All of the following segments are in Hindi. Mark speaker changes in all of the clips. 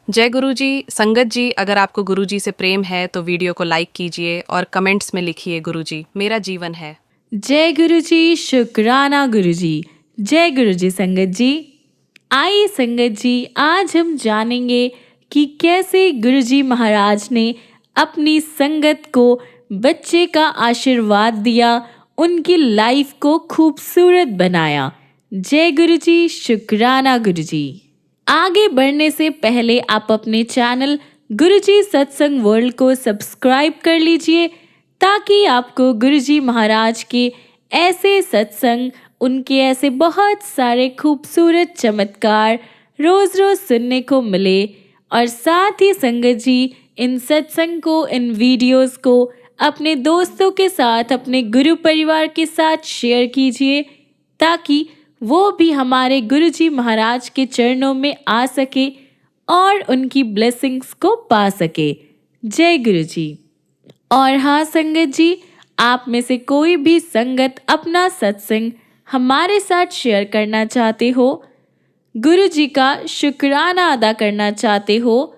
Speaker 1: जय गुरुजी। संगत जी, अगर आपको गुरुजी से प्रेम है तो वीडियो को लाइक कीजिए और कमेंट्स में लिखिए गुरुजी मेरा जीवन है।
Speaker 2: जय गुरुजी, शुक्राना गुरुजी। जय गुरुजी संगत जी। आइए संगत जी, आज हम जानेंगे कि कैसे गुरुजी महाराज ने अपनी संगत को बच्चे का आशीर्वाद दिया, उनकी लाइफ को खूबसूरत बनाया। जय गुरुजी, शुक्राना गुरुजी। आगे बढ़ने से पहले आप अपने चैनल गुरुजी सत्संग वर्ल्ड को सब्सक्राइब कर लीजिए, ताकि आपको गुरुजी महाराज के ऐसे सत्संग, उनके ऐसे बहुत सारे खूबसूरत चमत्कार रोज रोज सुनने को मिले। और साथ ही संगत जी, इन सत्संग को, इन वीडियोस को अपने दोस्तों के साथ, अपने गुरु परिवार के साथ शेयर कीजिए, ताकि वो भी हमारे गुरुजी महाराज के चरणों में आ सके और उनकी ब्लेसिंग्स को पा सके। जय गुरुजी। और हाँ संगत जी, आप में से कोई भी संगत अपना सत्संग हमारे साथ शेयर करना चाहते हो, गुरुजी का शुक्राना अदा करना चाहते हो,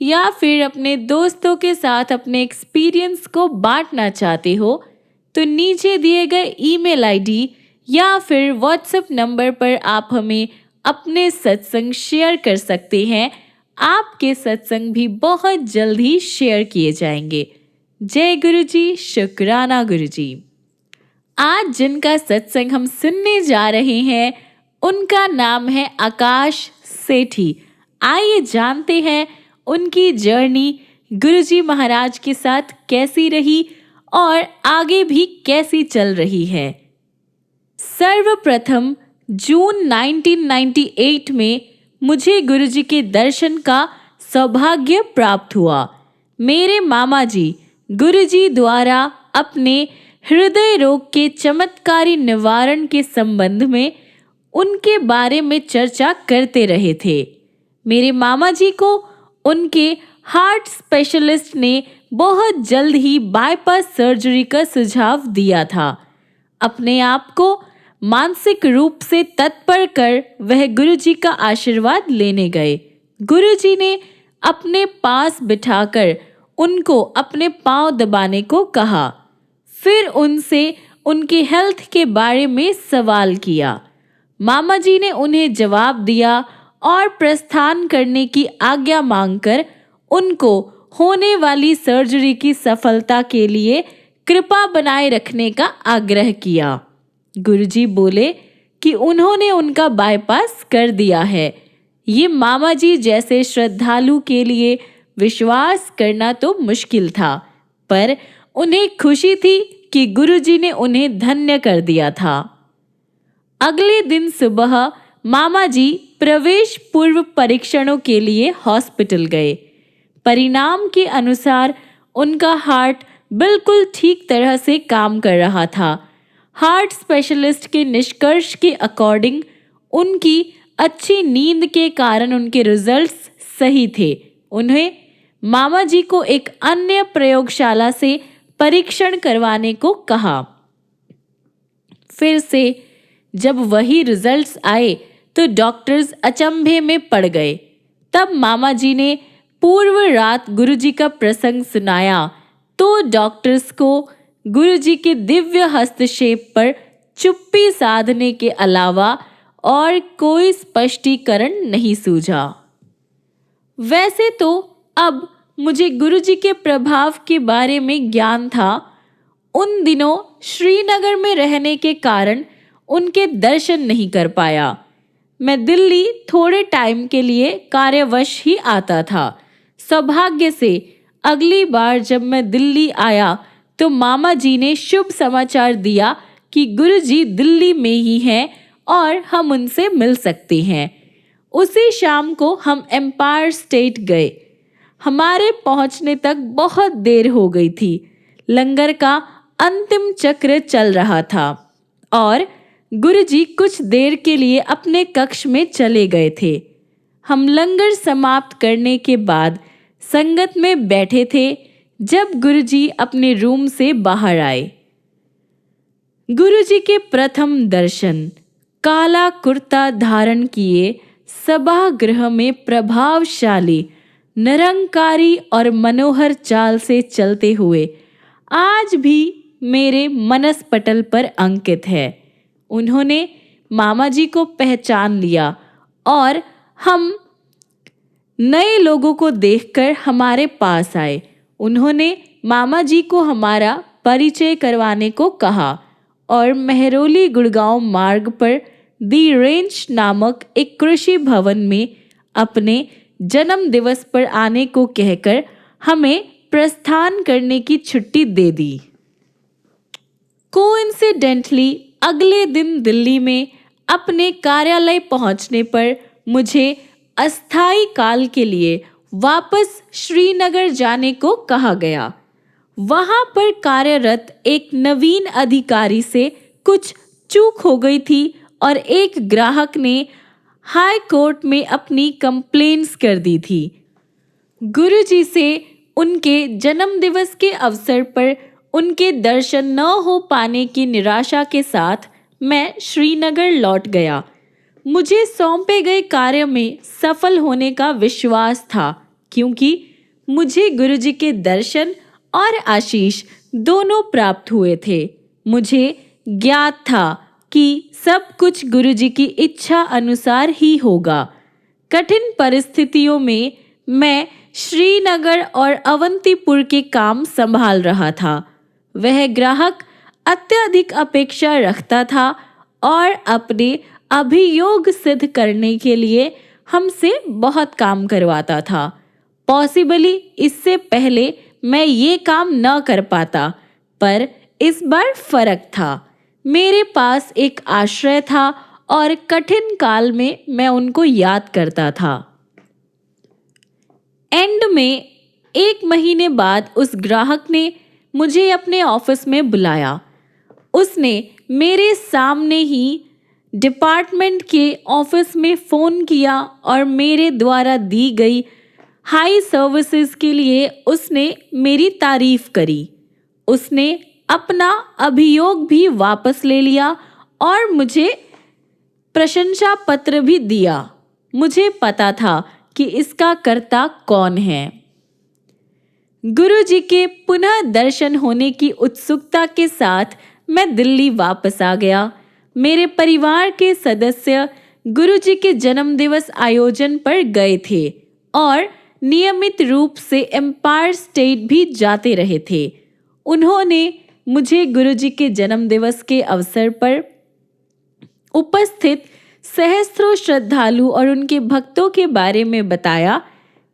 Speaker 2: या फिर अपने दोस्तों के साथ अपने एक्सपीरियंस को बांटना चाहते हो, तो नीचे दिए गए ईमेल आईडी या फिर व्हाट्सएप नंबर पर आप हमें अपने सत्संग शेयर कर सकते हैं। आपके सत्संग भी बहुत जल्द ही शेयर किए जाएंगे। जय गुरुजी, शुक्राना गुरुजी। आज जिनका सत्संग हम सुनने जा रहे हैं, उनका नाम है आकाश सेठी। आइए जानते हैं उनकी जर्नी गुरुजी महाराज के साथ कैसी रही और आगे भी कैसी चल रही है। सर्वप्रथम जून 1998 में मुझे गुरुजी के दर्शन का सौभाग्य प्राप्त हुआ। मेरे मामा जी गुरुजी द्वारा अपने हृदय रोग के चमत्कारी निवारण के संबंध में उनके बारे में चर्चा करते रहे थे। मेरे मामा जी को उनके हार्ट स्पेशलिस्ट ने बहुत जल्द ही बाईपास सर्जरी का सुझाव दिया था। अपने आप को मानसिक रूप से तत्पर कर वह गुरुजी का आशीर्वाद लेने गए। गुरुजी ने अपने पास बिठाकर उनको अपने पांव दबाने को कहा। फिर उनसे उनकी हेल्थ के बारे में सवाल किया। मामा जी ने उन्हें जवाब दिया और प्रस्थान करने की आज्ञा मांगकर उनको होने वाली सर्जरी की सफलता के लिए कृपा बनाए रखने का आग्रह किया। गुरुजी बोले कि उन्होंने उनका बाईपास कर दिया है। ये मामा जी जैसे श्रद्धालु के लिए विश्वास करना तो मुश्किल था, पर उन्हें खुशी थी कि गुरुजी ने उन्हें धन्य कर दिया था। अगले दिन सुबह मामा जी प्रवेश पूर्व परीक्षणों के लिए हॉस्पिटल गए। परिणाम के अनुसार उनका हार्ट बिल्कुल ठीक तरह से काम कर रहा था। हार्ट स्पेशलिस्ट के निष्कर्ष के अकॉर्डिंग उनकी अच्छी नींद के कारण उनके रिजल्ट्स सही थे। उन्हें मामा जी को एक अन्य प्रयोगशाला से परीक्षण करवाने को कहा। फिर से जब वही रिजल्ट्स आए तो डॉक्टर्स अचंभे में पड़ गए। तब मामा जी ने पूर्व रात गुरुजी का प्रसंग सुनाया तो डॉक्टर्स को गुरुजी के दिव्य हस्तक्षेप पर चुप्पी साधने के अलावा और कोई स्पष्टीकरण नहीं सूझा। वैसे तो अब मुझे गुरुजी के प्रभाव के बारे में ज्ञान था। उन दिनों श्रीनगर में रहने के कारण उनके दर्शन नहीं कर पाया। मैं दिल्ली थोड़े टाइम के लिए कार्यवश ही आता था। सौभाग्य से अगली बार जब मैं दिल्ली आया तो मामा जी ने शुभ समाचार दिया कि गुरुजी दिल्ली में ही हैं और हम उनसे मिल सकते हैं। उसी शाम को हम एम्पायर स्टेट गए। हमारे पहुंचने तक बहुत देर हो गई थी। लंगर का अंतिम चक्र चल रहा था और गुरुजी कुछ देर के लिए अपने कक्ष में चले गए थे। हम लंगर समाप्त करने के बाद संगत में बैठे थे जब गुरुजी अपने रूम से बाहर आए। गुरुजी के प्रथम दर्शन। काला कुर्ता धारण किए सभागृह में प्रभावशाली निरंकारी और मनोहर चाल से चलते हुए आज भी मेरे मनसपटल पर अंकित है। उन्होंने मामा जी को पहचान लिया और हम नए लोगों को देखकर हमारे पास आए। उन्होंने मामा जी को हमारा परिचय करवाने को कहा और मेहरौली गुड़गांव मार्ग पर दी रेंज नामक एक कृषि भवन में अपने जन्म दिवस पर आने को कहकर हमें प्रस्थान करने की छुट्टी दे दी। कोइंसिडेंटली अगले दिन दिल्ली में अपने कार्यालय पहुंचने पर मुझे अस्थायी काल के लिए वापस श्रीनगर जाने को कहा गया। वहां पर कार्यरत एक नवीन अधिकारी से कुछ चूक हो गई थी और एक ग्राहक ने हाई कोर्ट में अपनी कंप्लेंट्स कर दी थी। गुरुजी से उनके जन्मदिवस के अवसर पर उनके दर्शन न हो पाने की निराशा के साथ मैं श्रीनगर लौट गया। मुझे सौंपे गए कार्य में सफल होने का विश्वास था, क्योंकि मुझे गुरुजी के दर्शन और आशीष दोनों प्राप्त हुए थे। मुझे ज्ञात था कि सब कुछ गुरुजी की इच्छा अनुसार ही होगा। कठिन परिस्थितियों में मैं श्रीनगर और अवंतीपुर के काम संभाल रहा था। वह ग्राहक अत्यधिक अपेक्षा रखता था और अपने अभियोग सिद्ध करने के लिए हमसे बहुत काम करवाता था। पॉसिबली इससे पहले मैं ये काम न कर पाता, पर इस बार फर्क था। मेरे पास एक आश्रय था और कठिन काल में मैं उनको याद करता था। एंड में 1 महीने बाद उस ग्राहक ने मुझे अपने ऑफिस में बुलाया। उसने मेरे सामने ही डिपार्टमेंट के ऑफिस में फ़ोन किया और मेरे द्वारा दी गई हाई सर्विसेज के लिए उसने मेरी तारीफ करी। उसने अपना अभियोग भी वापस ले लिया और मुझे प्रशंसा पत्र भी दिया। मुझे पता था कि इसका कर्ता कौन है। गुरुजी के पुनः दर्शन होने की उत्सुकता के साथ मैं दिल्ली वापस आ गया। मेरे परिवार के सदस्य गुरुजी के जन्मदिवस आयोजन पर गए थे और नियमित रूप से एम्पायर स्टेट भी जाते रहे थे। उन्होंने मुझे गुरुजी के जन्मदिवस के अवसर पर उपस्थित सहस्त्रों श्रद्धालु और उनके भक्तों के बारे में बताया,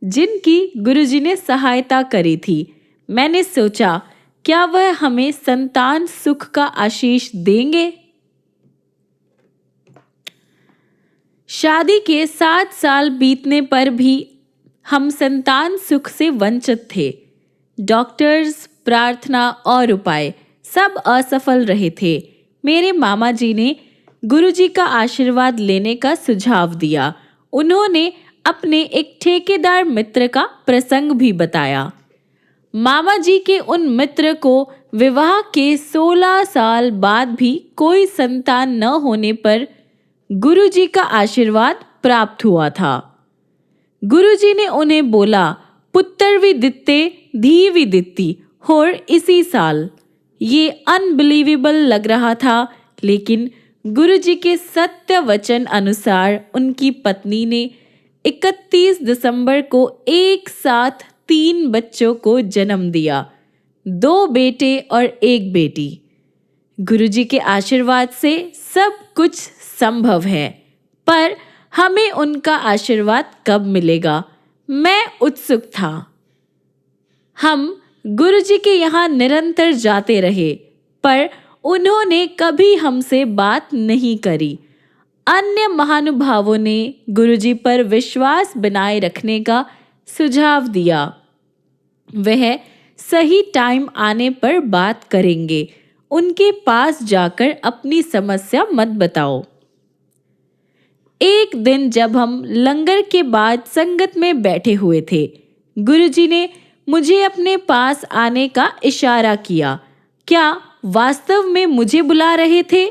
Speaker 2: जिनकी गुरुजी ने सहायता करी थी। मैंने सोचा, क्या वह हमें संतान सुख का आशीष देंगे? शादी के 7 साल बीतने पर भी हम संतान सुख से वंचित थे। डॉक्टर्स, प्रार्थना और उपाय सब असफल रहे थे। मेरे मामा जी ने गुरुजी का आशीर्वाद लेने का सुझाव दिया। उन्होंने अपने एक ठेकेदार मित्र का प्रसंग भी बताया। मामा जी के उन मित्र को विवाह के 16 साल बाद भी कोई संतान न होने पर गुरुजी का आशीर्वाद प्राप्त हुआ था। गुरुजी ने उन्हें बोला, पुत्र भी दित्ते धी भी दित्ती और इसी साल। ये अनबिलीवेबल लग रहा था, लेकिन गुरुजी के सत्य वचन अनुसार उनकी पत्नी ने 31 दिसंबर को एक साथ 3 बच्चों को जन्म दिया, 2 बेटे और 1 बेटी। गुरुजी के आशीर्वाद से सब कुछ संभव है, पर हमें उनका आशीर्वाद कब मिलेगा? मैं उत्सुक था। हम गुरुजी के यहाँ निरंतर जाते रहे, पर उन्होंने कभी हमसे बात नहीं करी। अन्य महानुभावों ने गुरुजी पर विश्वास बनाए रखने का सुझाव दिया। वह सही टाइम आने पर बात करेंगे। उनके पास जाकर अपनी समस्या मत बताओ। एक दिन जब हम लंगर के बाद संगत में बैठे हुए थे, गुरुजी ने मुझे अपने पास आने का इशारा किया। क्या वास्तव में मुझे बुला रहे थे?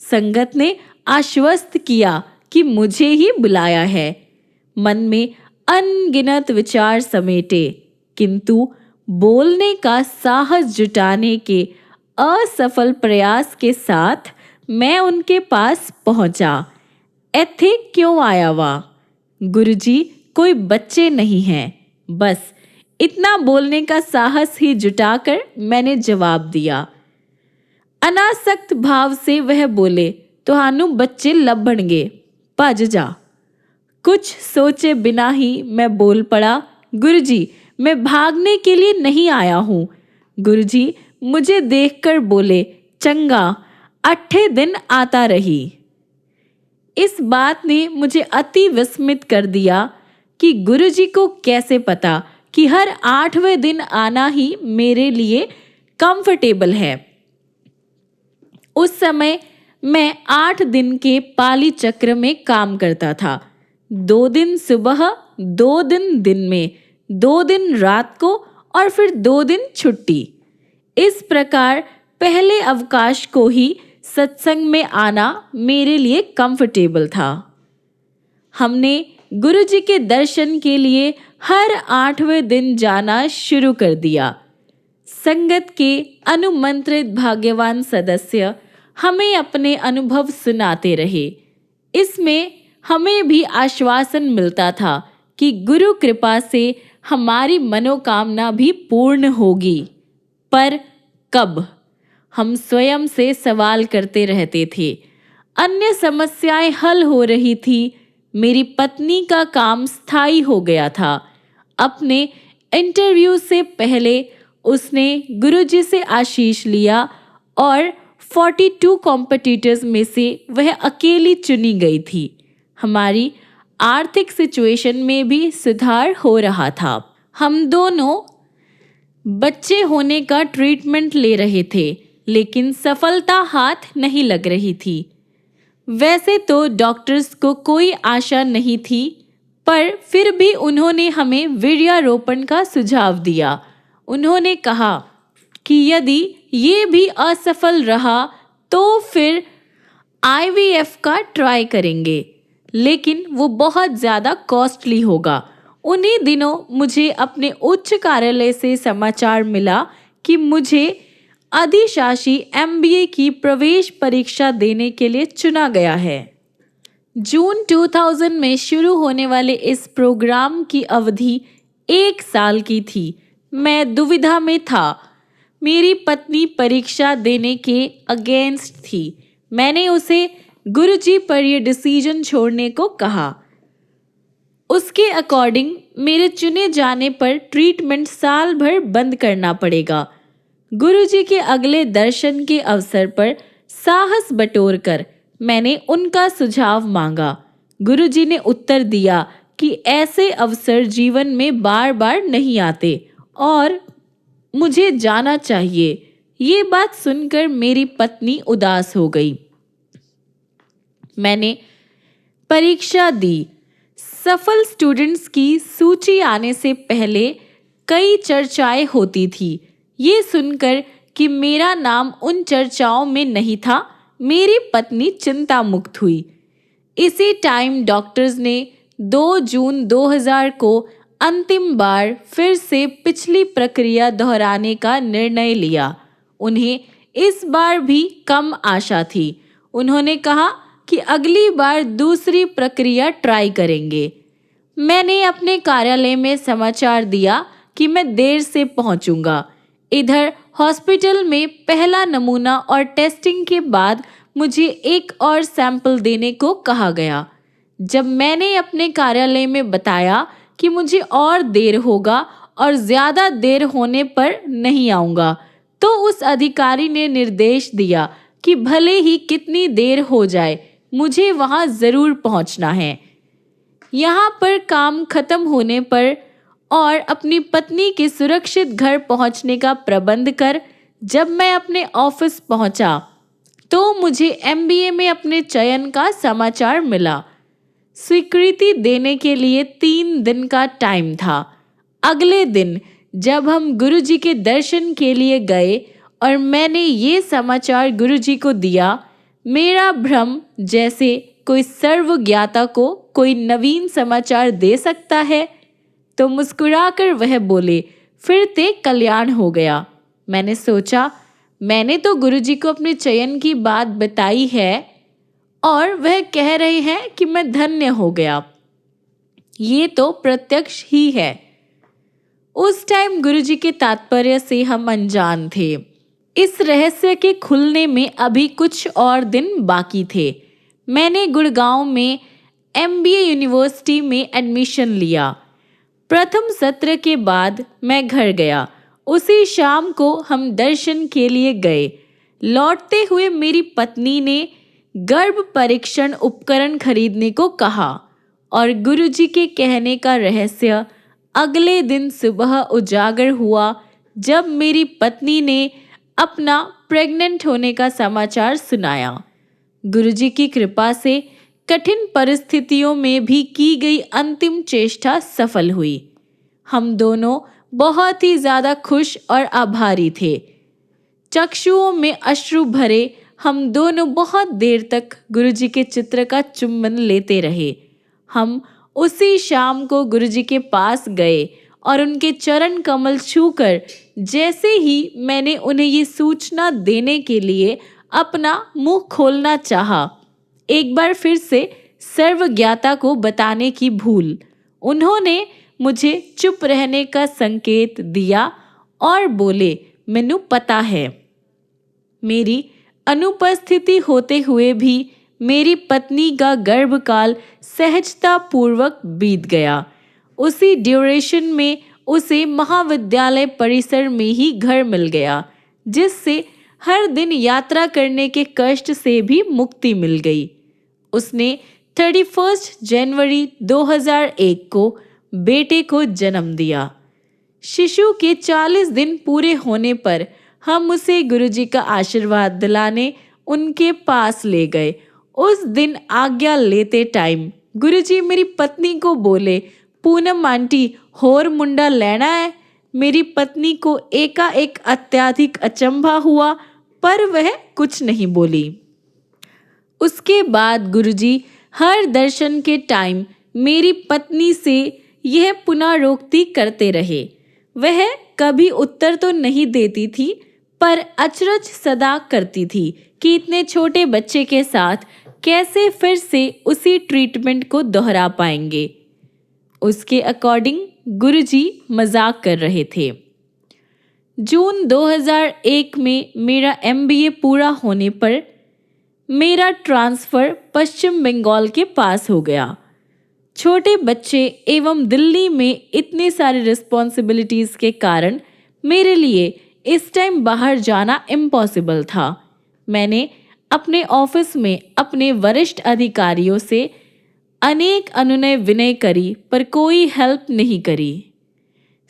Speaker 2: संगत ने आश्वस्त किया कि मुझे ही बुलाया है। मन में अनगिनत विचार समेटे, किंतु बोलने का साहस जुटाने के असफल प्रयास के साथ मैं उनके पास पहुंचा। एथे क्यों आया वा? गुरुजी, कोई बच्चे नहीं हैं। बस इतना बोलने का साहस ही जुटाकर मैंने जवाब दिया। अनासक्त भाव से वह बोले, तुहानू बच्चे लभणगे, भज जा। कुछ सोचे बिना ही मैं बोल पड़ा, गुरुजी, मैं भागने के लिए नहीं आया हूँ। गुरुजी मुझे देखकर बोले, चंगा, 8 दिन आता रही। इस बात ने मुझे अति विस्मित कर दिया कि गुरुजी को कैसे पता कि हर 8वें दिन आना ही मेरे लिए कंफर्टेबल है। उस समय मैं 8 दिन के पाली चक्र में काम करता था। 2 दिन सुबह, 2 दिन दिन में, 2 दिन रात को और फिर 2 दिन छुट्टी। इस प्रकार पहले अवकाश को ही सत्संग में आना मेरे लिए कंफर्टेबल था। हमने गुरुजी के दर्शन के लिए हर 8वें दिन जाना शुरू कर दिया। संगत के अनुमंत्रित भाग्यवान सदस्य हमें अपने अनुभव सुनाते रहे। इसमें हमें भी आश्वासन मिलता था कि गुरु कृपा से हमारी मनोकामना भी पूर्ण होगी। पर कब? हम स्वयं से सवाल करते रहते थे। अन्य समस्याएं हल हो रही थी। मेरी पत्नी का काम स्थायी हो गया था। अपने इंटरव्यू से पहले उसने गुरुजी से आशीष लिया और 42 कॉम्पिटिटर्स में से वह अकेली चुनी गई थी। हमारी आर्थिक सिचुएशन में भी सुधार हो रहा था। हम दोनों बच्चे होने का ट्रीटमेंट ले रहे थे, लेकिन सफलता हाथ नहीं लग रही थी। वैसे तो डॉक्टर्स को कोई आशा नहीं थी, पर फिर भी उन्होंने हमें वीर्यारोपण का सुझाव दिया। उन्होंने कहा कि यदि ये भी असफल रहा तो फिर IVF का ट्राई करेंगे, लेकिन वो बहुत ज़्यादा कॉस्टली होगा। उन्हीं दिनों मुझे अपने उच्च कार्यालय से समाचार मिला कि मुझे अधिशासी MBA की प्रवेश परीक्षा देने के लिए चुना गया है। जून 2000 में शुरू होने वाले इस प्रोग्राम की अवधि 1 साल की थी। मैं दुविधा में था। मेरी पत्नी परीक्षा देने के अगेंस्ट थी। मैंने उसे गुरुजी पर यह डिसीजन छोड़ने को कहा। उसके अकॉर्डिंग मेरे चुने जाने पर ट्रीटमेंट साल भर बंद करना पड़ेगा। गुरुजी के अगले दर्शन के अवसर पर साहस बटोरकर मैंने उनका सुझाव मांगा। गुरुजी ने उत्तर दिया कि ऐसे अवसर जीवन में बार बार नहीं आते और मुझे जाना चाहिए। ये बात सुनकर मेरी पत्नी उदास हो गई। मैंने परीक्षा दी। सफल स्टूडेंट्स की सूची आने से पहले कई चर्चाएं होती थी। ये सुनकर कि मेरा नाम उन चर्चाओं में नहीं था, मेरी पत्नी चिंता मुक्त हुई। इसी टाइम डॉक्टर्स ने 2 जून 2000 को अंतिम बार फिर से पिछली प्रक्रिया दोहराने का निर्णय लिया। उन्हें इस बार भी कम आशा थी। उन्होंने कहा कि अगली बार दूसरी प्रक्रिया ट्राई करेंगे। मैंने अपने कार्यालय में समाचार दिया कि मैं देर से पहुंचूंगा। इधर हॉस्पिटल में पहला नमूना और टेस्टिंग के बाद मुझे एक और सैंपल देने को कहा गया। जब मैंने अपने कार्यालय में बताया कि मुझे और देर होगा और ज़्यादा देर होने पर नहीं आऊँगा, तो उस अधिकारी ने निर्देश दिया कि भले ही कितनी देर हो जाए, मुझे वहाँ ज़रूर पहुँचना है। यहाँ पर काम खत्म होने पर और अपनी पत्नी के सुरक्षित घर पहुँचने का प्रबंध कर जब मैं अपने ऑफिस पहुँचा तो मुझे MBA में अपने चयन का समाचार मिला। स्वीकृति देने के लिए 3 दिन का टाइम था। अगले दिन जब हम गुरुजी के दर्शन के लिए गए और मैंने ये समाचार गुरुजी को दिया, मेरा भ्रम जैसे कोई सर्वज्ञाता को कोई नवीन समाचार दे सकता है? तो मुस्कुराकर वह बोले, फिर ते कल्याण हो गया। मैंने सोचा, मैंने तो गुरुजी को अपने चयन की बात बताई है और वह कह रहे हैं कि मैं धन्य हो गया। ये तो प्रत्यक्ष ही है। उस टाइम गुरुजी के तात्पर्य से हम अनजान थे। इस रहस्य के खुलने में अभी कुछ और दिन बाकी थे। मैंने गुड़गांव में MBA यूनिवर्सिटी में एडमिशन लिया। प्रथम सत्र के बाद मैं घर गया। उसी शाम को हम दर्शन के लिए गए। लौटते हुए मेरी पत्नी ने गर्भ परीक्षण उपकरण खरीदने को कहा और गुरुजी के कहने का रहस्य अगले दिन सुबह उजागर हुआ जब मेरी पत्नी ने अपना प्रेग्नेंट होने का समाचार सुनाया। गुरुजी की कृपा से कठिन परिस्थितियों में भी की गई अंतिम चेष्टा सफल हुई। हम दोनों बहुत ही ज़्यादा खुश और आभारी थे। चक्षुओं में अश्रु भरे हम दोनों बहुत देर तक गुरुजी के चित्र का चुंबन लेते रहे। हम उसी शाम को गुरुजी के पास गए और उनके चरण कमल छूकर जैसे ही मैंने उन्हें ये सूचना देने के लिए अपना मुंह खोलना चाहा, एक बार फिर से सर्वज्ञाता को बताने की भूल, उन्होंने मुझे चुप रहने का संकेत दिया और बोले, मैनू पता है। मेरी अनुपस्थिति होते हुए भी मेरी पत्नी का गर्भकाल सहजता पूर्वक बीत गया। उसी ड्यूरेशन में उसे महाविद्यालय परिसर में ही घर मिल गया, जिससे हर दिन यात्रा करने के कष्ट से भी मुक्ति मिल गई। उसने 31 जनवरी 2001 को बेटे को जन्म दिया। शिशु के 40 दिन पूरे होने पर हम उसे गुरुजी का आशीर्वाद दिलाने उनके पास ले गए। उस दिन आज्ञा लेते टाइम गुरुजी मेरी पत्नी को बोले, पूनम आंटी होर मुंडा लेना है। मेरी पत्नी को एकाएक अत्यधिक अचंभा हुआ, पर वह कुछ नहीं बोली। उसके बाद गुरुजी हर दर्शन के टाइम मेरी पत्नी से यह पुनरोक्ति करते रहे। वह कभी उत्तर तो नहीं देती थी, पर अचरज सदा करती थी कि इतने छोटे बच्चे के साथ कैसे फिर से उसी ट्रीटमेंट को दोहरा पाएंगे। उसके अकॉर्डिंग गुरुजी मजाक कर रहे थे। जून 2001 में मेरा MBA पूरा होने पर मेरा ट्रांसफ़र पश्चिम बंगाल के पास हो गया। छोटे बच्चे एवं दिल्ली में इतने सारे रिस्पॉन्सिबिलिटीज़ के कारण मेरे लिए इस टाइम बाहर जाना इम्पॉसिबल था। मैंने अपने ऑफिस में अपने वरिष्ठ अधिकारियों से अनेक अनुनय विनय करी, पर कोई हेल्प नहीं करी।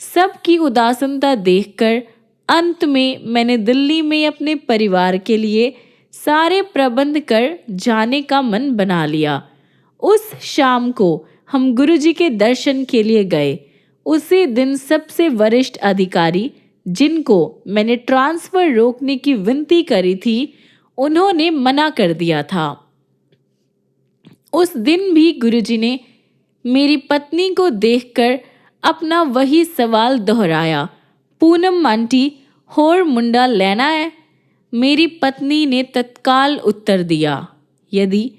Speaker 2: सबकी उदासीनता देखकर अंत में मैंने दिल्ली में अपने परिवार के लिए सारे प्रबंध कर जाने का मन बना लिया। उस शाम को हम गुरुजी के दर्शन के लिए गए। उसी दिन सबसे वरिष्ठ अधिकारी, जिनको मैंने ट्रांसफ़र रोकने की विनती करी थी, उन्होंने मना कर दिया था। उस दिन भी गुरुजी ने मेरी पत्नी को देखकर अपना वही सवाल दोहराया, पूनम आंटी होर मुंडा लेना है। मेरी पत्नी ने तत्काल उत्तर दिया, यदि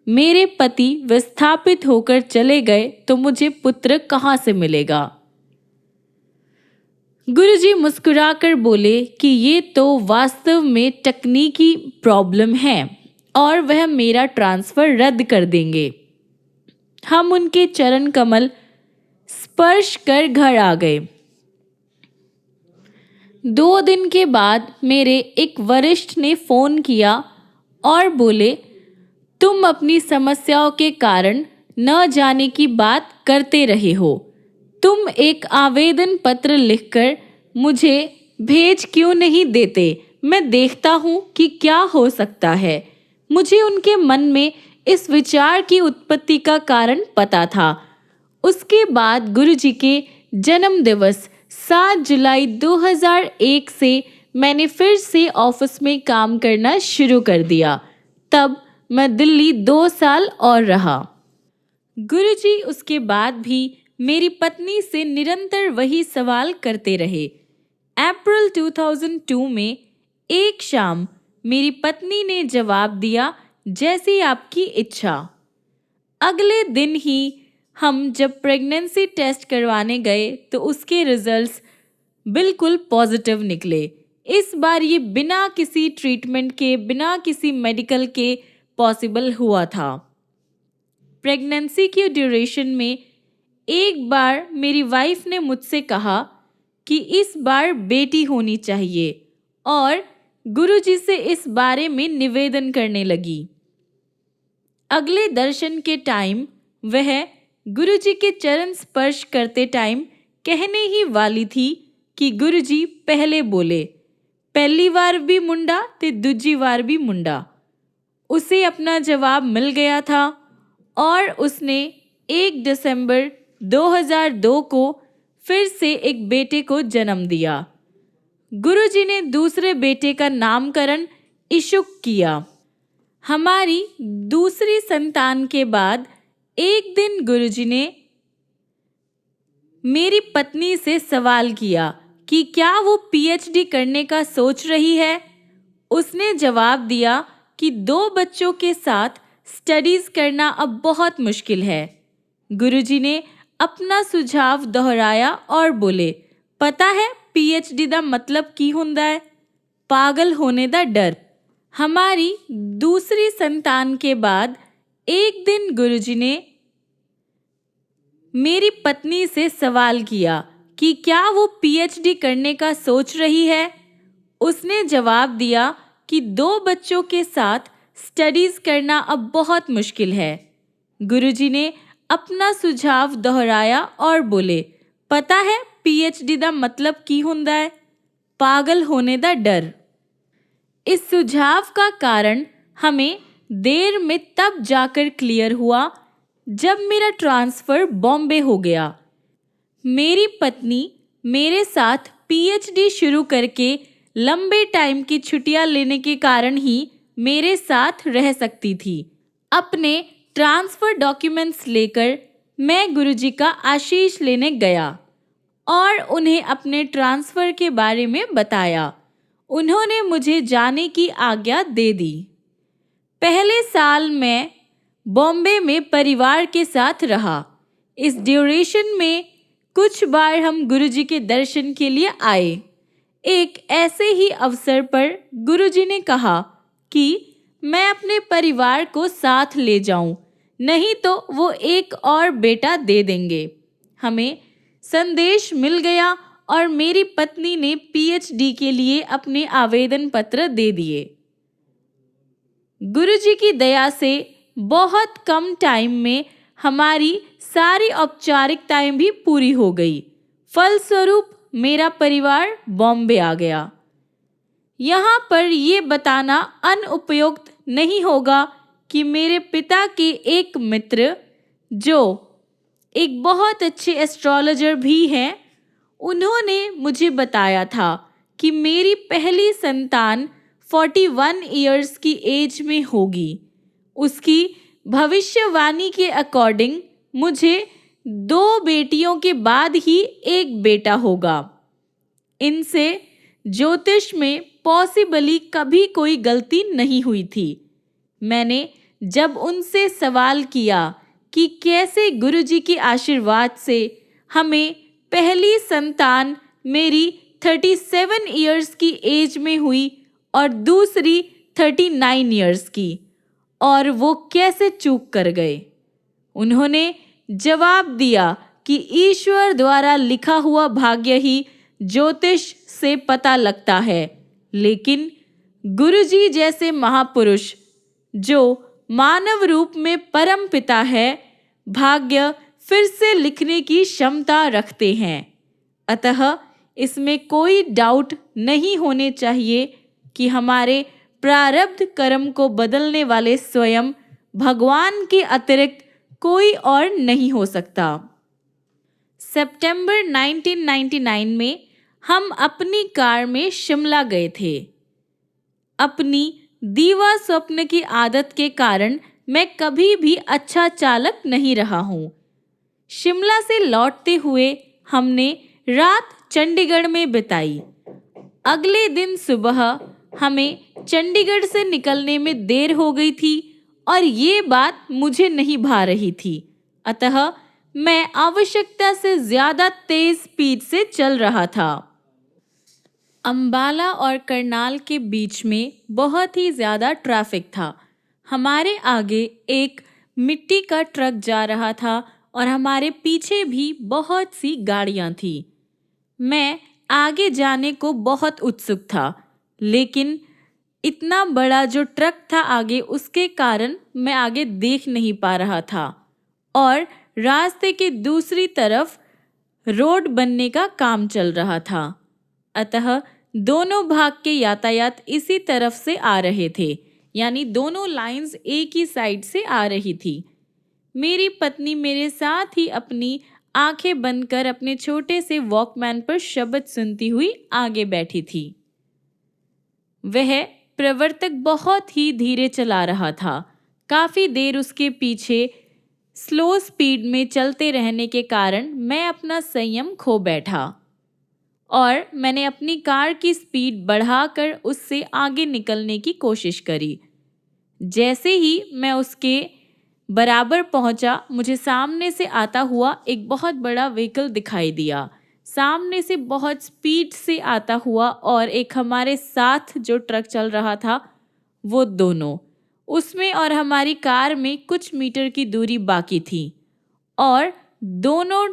Speaker 2: मेरे पति विस्थापित होकर चले गए तो मुझे पुत्र कहाँ से मिलेगा। गुरुजी मुस्कुराकर बोले कि ये तो वास्तव में तकनीकी प्रॉब्लम है और वह मेरा ट्रांसफ़र रद्द कर देंगे। हम उनके चरण कमल स्पर्श कर घर आ गए। 2 दिन के बाद मेरे एक वरिष्ठ ने फ़ोन किया और बोले, तुम अपनी समस्याओं के कारण न जाने की बात करते रहे हो। तुम एक आवेदन पत्र लिखकर मुझे भेज क्यों नहीं देते? मैं देखता हूँ कि क्या हो सकता है। मुझे उनके मन में इस विचार की उत्पत्ति का कारण पता था। उसके बाद गुरुजी के जन्म दिवस 7 जुलाई 2001 से मैंने फिर से ऑफिस में काम करना शुरू कर दिया। तब मैं दिल्ली 2 साल और रहा। गुरुजी उसके बाद भी मेरी पत्नी से निरंतर वही सवाल करते रहे। अप्रैल 2002 में एक शाम मेरी पत्नी ने जवाब दिया, जैसी आपकी इच्छा। अगले दिन ही हम जब प्रेगनेंसी टेस्ट करवाने गए तो उसके रिजल्ट्स बिल्कुल पॉजिटिव निकले। इस बार ये बिना किसी ट्रीटमेंट के, बिना किसी मेडिकल के पॉसिबल हुआ था। प्रेगनेंसी की ड्यूरेशन में एक बार मेरी वाइफ ने मुझसे कहा कि इस बार बेटी होनी चाहिए और गुरुजी से इस बारे में निवेदन करने लगी। अगले दर्शन के टाइम वह गुरुजी के चरण स्पर्श करते टाइम कहने ही वाली थी कि गुरुजी पहले बोले, पहली बार भी मुंडा ते दूजी बार भी मुंडा। उसे अपना जवाब मिल गया था और उसने 1 दिसंबर 2002 को फिर से एक बेटे को जन्म दिया। गुरुजी ने दूसरे बेटे का नामकरण इशुक किया। हमारी दूसरी संतान के बाद एक दिन गुरुजी ने मेरी पत्नी से सवाल किया कि क्या वो पीएचडी करने का सोच रही है। उसने जवाब दिया कि 2 बच्चों के साथ स्टडीज करना अब बहुत मुश्किल है। गुरुजी ने अपना सुझाव दोहराया और बोले, पता है पीएचडी दा मतलब की हुंदा है? पागल होने दा डर। हमारी दूसरी संतान के बाद एक दिन गुरुजी ने मेरी पत्नी से सवाल किया कि क्या वो पीएचडी करने का सोच रही है। उसने जवाब दिया कि 2 बच्चों के साथ स्टडीज करना अब बहुत मुश्किल है। गुरुजी ने अपना सुझाव दोहराया और बोले, पता है पीएचडी दा मतलब की हुंदा है? पागल होने दा डर। इस सुझाव का कारण हमें देर में तब जाकर क्लियर हुआ जब मेरा ट्रांसफ़र बॉम्बे हो गया। मेरी पत्नी मेरे साथ पीएचडी शुरू करके लंबे टाइम की छुट्टियां लेने के कारण ही मेरे साथ रह सकती थी। अपने ट्रांसफ़र डॉक्यूमेंट्स लेकर मैं गुरुजी का आशीष लेने गया और उन्हें अपने ट्रांसफ़र के बारे में बताया। उन्होंने मुझे जाने की आज्ञा दे दी। पहले साल मैं बॉम्बे में परिवार के साथ रहा। इस ड्यूरेशन में कुछ बार हम गुरुजी के दर्शन के लिए आए। एक ऐसे ही अवसर पर गुरुजी ने कहा कि मैं अपने परिवार को साथ ले जाऊं, नहीं तो वो एक और बेटा दे देंगे। हमें संदेश मिल गया और मेरी पत्नी ने पीएचडी के लिए अपने आवेदन पत्र दे दिए। गुरुजी की दया से बहुत कम टाइम में हमारी सारी औपचारिकताएं भी पूरी हो गई। फलस्वरूप मेरा परिवार बॉम्बे आ गया। यहाँ पर ये बताना अनुपयुक्त नहीं होगा कि मेरे पिता के एक मित्र, जो एक बहुत अच्छे एस्ट्रोलॉजर भी हैं, उन्होंने मुझे बताया था कि मेरी पहली संतान 41 इयर्स की एज में होगी। उसकी भविष्यवाणी के अकॉर्डिंग मुझे 2 बेटियों के बाद ही एक बेटा होगा। इनसे ज्योतिष में पॉसिबली कभी कोई गलती नहीं हुई थी। मैंने जब उनसे सवाल किया कि कैसे गुरुजी के आशीर्वाद से हमें पहली संतान मेरी 37 इयर्स की एज में हुई और दूसरी 39 इयर्स की, और वो कैसे चूक कर गए, उन्होंने जवाब दिया कि ईश्वर द्वारा लिखा हुआ भाग्य ही ज्योतिष से पता लगता है, लेकिन गुरुजी जैसे महापुरुष जो मानव रूप में परम पिता है, भाग्य फिर से लिखने की क्षमता रखते हैं। अतः इसमें कोई डाउट नहीं होने चाहिए कि हमारे प्रारब्ध कर्म को बदलने वाले स्वयं भगवान के अतिरिक्त कोई और नहीं हो सकता। सितंबर 1999 में हम अपनी कार में शिमला गए थे। अपनी दीवा स्वप्न की आदत के कारण मैं कभी भी अच्छा चालक नहीं रहा हूँ। शिमला से लौटते हुए हमने रात चंडीगढ़ में बिताई। अगले दिन सुबह हमें चंडीगढ़ से निकलने में देर हो गई थी और ये बात मुझे नहीं भा रही थी। अतः मैं आवश्यकता से ज़्यादा तेज स्पीड से चल रहा था। अंबाला और करनाल के बीच में बहुत ही ज़्यादा ट्रैफिक था। हमारे आगे एक मिट्टी का ट्रक जा रहा था और हमारे पीछे भी बहुत सी गाड़ियाँ थीं। मैं आगे जाने को बहुत उत्सुक था, लेकिन इतना बड़ा जो ट्रक था आगे, उसके कारण मैं आगे देख नहीं पा रहा था और रास्ते के दूसरी तरफ रोड बनने का काम चल रहा था। अतः दोनों भाग के यातायात इसी तरफ से आ रहे थे, यानी दोनों लाइंस एक ही साइड से आ रही थी। मेरी पत्नी मेरे साथ ही अपनी आंखें बंद कर अपने छोटे से वॉकमैन पर शब्द सुनती हुई आगे बैठी थी। वह प्रवर्तक बहुत ही धीरे चला रहा था। काफ़ी देर उसके पीछे स्लो स्पीड में चलते रहने के कारण मैं अपना संयम खो बैठा और मैंने अपनी कार की स्पीड बढ़ाकर उससे आगे निकलने की कोशिश करी। जैसे ही मैं उसके बराबर पहुंचा, मुझे सामने से आता हुआ एक बहुत बड़ा व्हीकल दिखाई दिया। सामने से बहुत स्पीड से आता हुआ और एक हमारे साथ जो ट्रक चल रहा था, वो दोनों, उसमें और हमारी कार में कुछ मीटर की दूरी बाकी थी और दोनों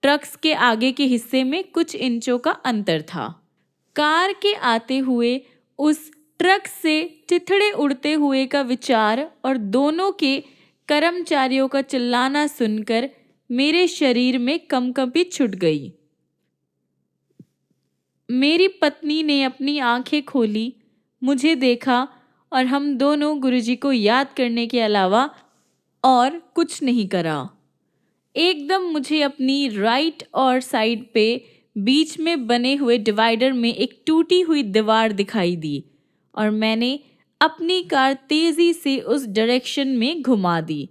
Speaker 2: ट्रक्स के आगे के हिस्से में कुछ इंचों का अंतर था। कार के आते हुए उस ट्रक से चिथड़े उड़ते हुए का विचार और दोनों के कर्मचारियों का चिल्लाना सुनकर मेरे शरीर में कंपन छूट गई। मेरी पत्नी ने अपनी आंखें खोली, मुझे देखा और हम दोनों गुरुजी को याद करने के अलावा और कुछ नहीं करा। एकदम मुझे अपनी राइट और साइड पे बीच में बने हुए डिवाइडर में एक टूटी हुई दीवार दिखाई दी और मैंने अपनी कार तेजी से उस डायरेक्शन में घुमा दी।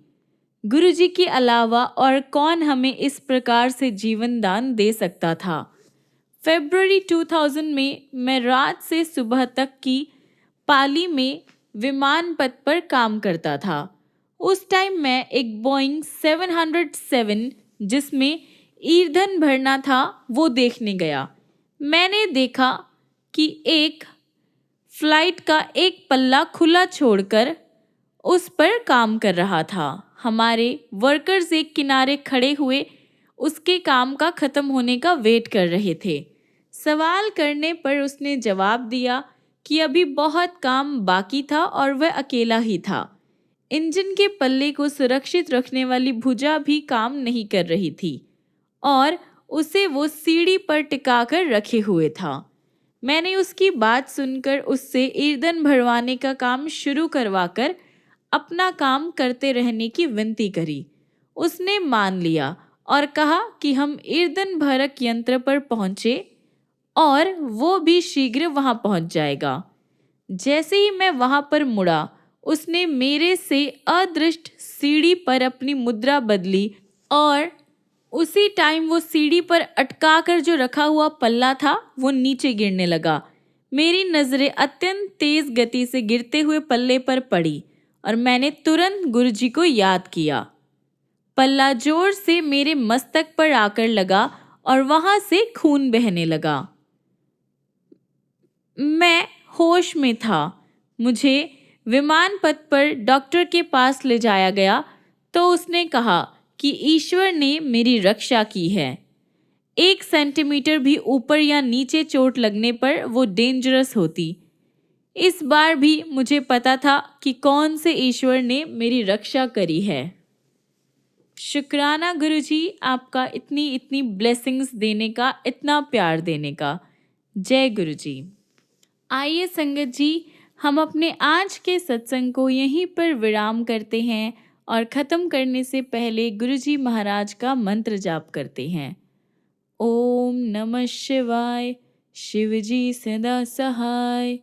Speaker 2: गुरुजी के अलावा और कौन हमें इस प्रकार से जीवन दान दे सकता था। फरवरी 2000 में मैं रात से सुबह तक की पाली में विमान पथ पर काम करता था। उस टाइम मैं एक बोइंग 707 जिसमें ईंधन भरना था वो देखने गया। मैंने देखा कि एक फ्लाइट का एक पल्ला खुला छोड़कर उस पर काम कर रहा था। हमारे वर्कर्स एक किनारे खड़े हुए उसके काम का ख़त्म होने का वेट कर रहे थे। सवाल करने पर उसने जवाब दिया कि अभी बहुत काम बाकी था और वह अकेला ही था। इंजन के पल्ले को सुरक्षित रखने वाली भुजा भी काम नहीं कर रही थी और उसे वो सीढ़ी पर टिकाकर रखे हुए था। मैंने उसकी बात सुनकर उससे ईंधन भरवाने का काम शुरू करवाकर अपना काम करते रहने की विनती करी। उसने मान लिया और कहा कि हम ईंधन भरक यंत्र पर पहुँचे और वो भी शीघ्र वहाँ पहुँच जाएगा। जैसे ही मैं वहाँ पर मुड़ा, उसने मेरे से अदृष्ट सीढ़ी पर अपनी मुद्रा बदली और उसी टाइम वो सीढ़ी पर अटका कर जो रखा हुआ पल्ला था वो नीचे गिरने लगा। मेरी नज़रें अत्यंत तेज गति से गिरते हुए पल्ले पर पड़ी और मैंने तुरंत गुरुजी को याद किया। पल्ला जोर से मेरे मस्तक पर आकर लगा और वहाँ से खून बहने लगा। मैं होश में था। मुझे विमान पथ पर डॉक्टर के पास ले जाया गया तो उसने कहा कि ईश्वर ने मेरी रक्षा की है। 1 सेंटीमीटर भी ऊपर या नीचे चोट लगने पर वो डेंजरस होती। इस बार भी मुझे पता था कि कौन से ईश्वर ने मेरी रक्षा करी है। शुक्राना गुरुजी, आपका इतनी इतनी ब्लेसिंग्स देने का, इतना प्यार देने का। जय गुरुजी। आइए संगत जी, हम अपने आज के सत्संग को यहीं पर विराम करते हैं और ख़त्म करने से पहले गुरुजी महाराज का मंत्र जाप करते हैं। ओम नमः शिवाय, शिवजी सदा सहाय।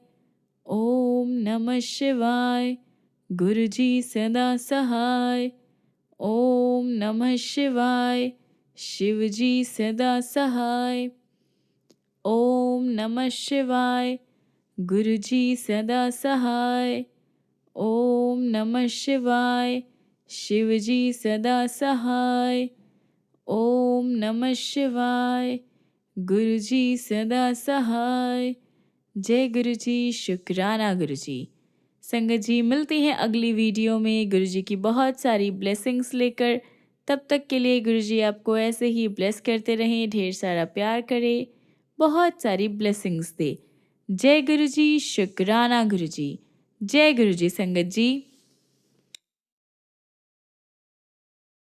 Speaker 2: ओम नमः शिवाय, गुरु जी सदा सहाय। ओम नमः शिवाय। शिव जी सदा सहाय। ओम नमः शिवाय। गुरु जी सदा सहाय। ओम नमः शिवाय। शिव जी सदा सहाय। ओम नमः शिवाय। गुरु जी सदा सहाय। जय गुरु जी। शुक्राना गुरु जी। संगत जी, मिलते हैं अगली वीडियो में गुरु जी की बहुत सारी ब्लेसिंग्स लेकर। तब तक के लिए गुरु जी आपको ऐसे ही ब्लेस करते रहें, ढेर सारा प्यार करें, बहुत सारी ब्लेसिंग्स दे। जय गुरु जी। शुक्राना गुरु जी। जय गुरु जी संगत जी।